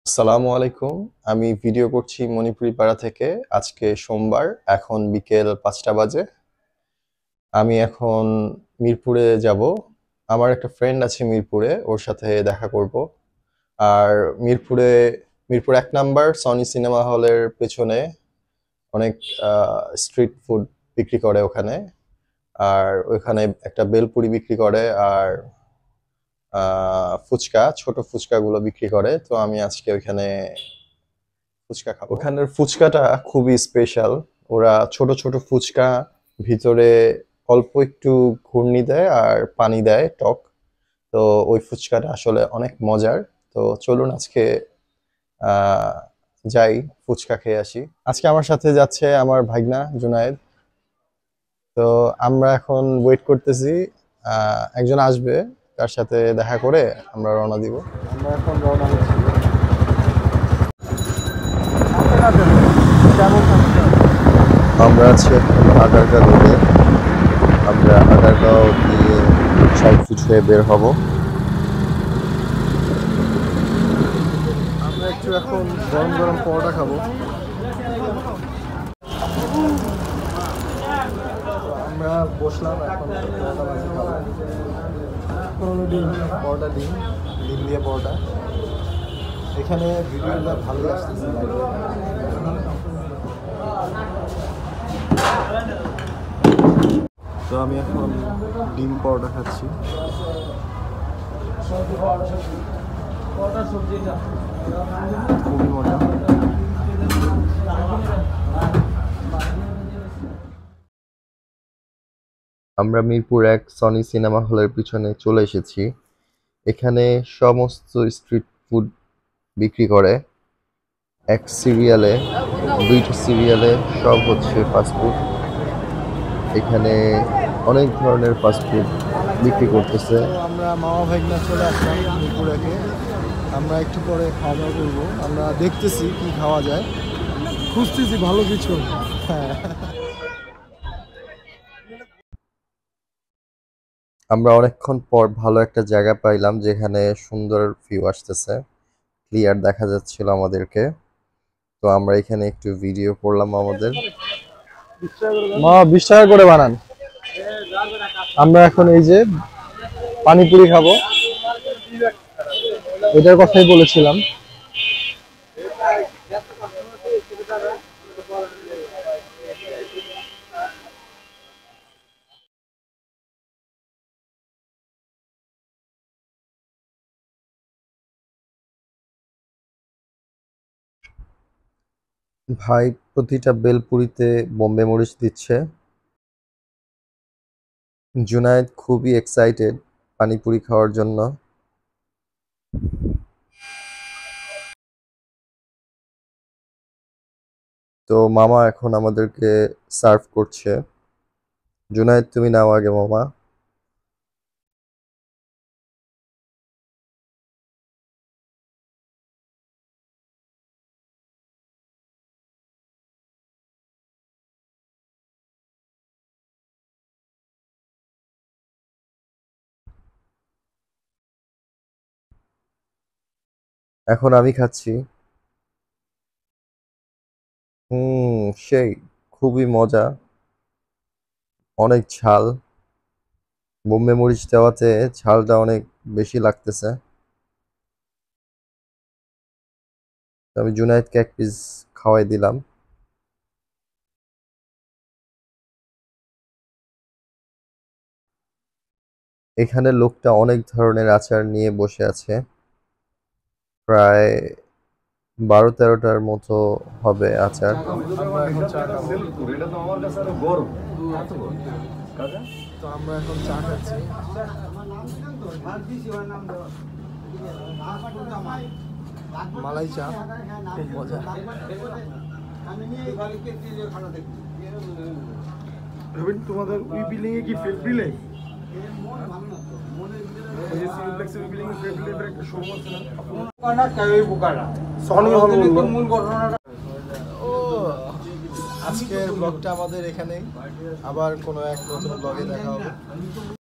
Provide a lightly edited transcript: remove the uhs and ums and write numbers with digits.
আসসালামু আলাইকুম। আমি ভিডিও করছি মণিপুরি পাড়া থেকে। আজকে সোমবার, এখন বিকেল ৫টা বাজে। আমি এখন মিরপুরে যাব। আমার একটা ফ্রেন্ড আছে মিরপুরে, ওর সাথে দেখা করব। আর মিরপুরে মিরপুর ১ নাম্বার সনি সিনেমা হলের পেছনে অনেক স্ট্রিট ফুড বিক্রি করে ওখানে। আর ওইখানে একটা বেলপুরি বিক্রি করে, আর ফুচকা, ছোট ফুচকাগুলো বিক্রি করে। তো আমি আজকে ওইখানে ফুচকা খাবো। ওখানের ফুচকাটা খুবই স্পেশাল। ওরা ছোট ছোট ফুচকা, ভিতরে অল্প একটু ঘূর্ণি দেয় আর পানি দেয় টক। তো ওই ফুচকাটা আসলে অনেক মজার। তো চলুন আজকে আহ যাই, ফুচকা খেয়ে আসি। আজকে আমার সাথে যাচ্ছে আমার ভাইগনা জুনায়েদ। তো আমরা এখন ওয়েট করতেছি, একজন আসবে, তার সাথে দেখা করে আমরা রওনা দিব। আমরা এখন রওনা হচ্ছি। আমরা আছি এখন আগারগাঁও রোডে। আমরা আগারগাঁও দিয়ে ৬০ হয়ে বের হব। আমরা একটু এখন গরম গরম পরোটা খাবো। আমরা বসলাম, এখন পরোটা ভাজি খাবো। পরোটা ডিম দিয়ে পরোটা। এখানে ভিডিওগুলো ভালোই আসতেছে। তো আমি এখন ডিম পরোটা খাচ্ছি। খুবই মজা। আমরা মিরপুর ১ সনি সিনেমা হলের পিছনে চলে এসেছি। এখানে সমস্ত স্ট্রিট ফুড বিক্রি করে। এক সিরিয়ালে, ২টা সিরিয়ালে সব হচ্ছে ফাস্টফুড। এখানে অনেক ধরনের ফাস্টফুড বিক্রি করতেছে। আমরা মামা ভাইগনা চলে আসলাম মিরপুরে। আমরা একটু পরে খাওয়া দাওয়া করবো। আমরা দেখতেছি কি খাওয়া যায়, খুঁজতেছি ভালো কিছু। হ্যাঁ, আমরা অনেকক্ষণ পর ভালো একটা জায়গা পাইলাম যেখানে সুন্দর ভিউ আসতেছে, ক্লিয়ার দেখা যাচ্ছিল আমাদেরকে। তো আমরা এখানে একটু ভিডিও করলাম আমাদের। ২০ টাকা করে বানান। আমরা এখন এই যে পানিপুরি খাবো, এটার কথাই বলেছিলাম। ভাই প্রতিটা বেলপুরিতে বোম্বে মরিচ দিচ্ছে। জুনায়েদ খুবই এক্সাইটেড পানিপুরি খাওয়ার জন্য। তো মামা এখন আমাদেরকে সার্ভ করছে। জুনায়েদ, তুমি নাও আগে মামা। এখন আমি খাচ্ছি। সেই খুবই মজা, অনেক ঝাল। বোম্বে মরিচ দেওয়াতে ঝালটা অনেক বেশি লাগতেছে। তো আমি জুনায়েদকে এক পিস খাওয়াই দিলাম। এখানে লোকটা অনেক ধরনের আচার নিয়ে বসে আছে, প্রায় ১২-১৩টার মতো হবে আচার। আমরা এখন চা খাবো। তো আমরা এখন চা খাচ্ছি। মালাই চা, খুব মজা। তোমাদের ওই বিল্ডিং এ কি ফিল্ড বিল্ডিং? আজকের ব্লগটা আমাদের এখানেই, আবার কোনো এক নতুন ব্লগে দেখা হবে।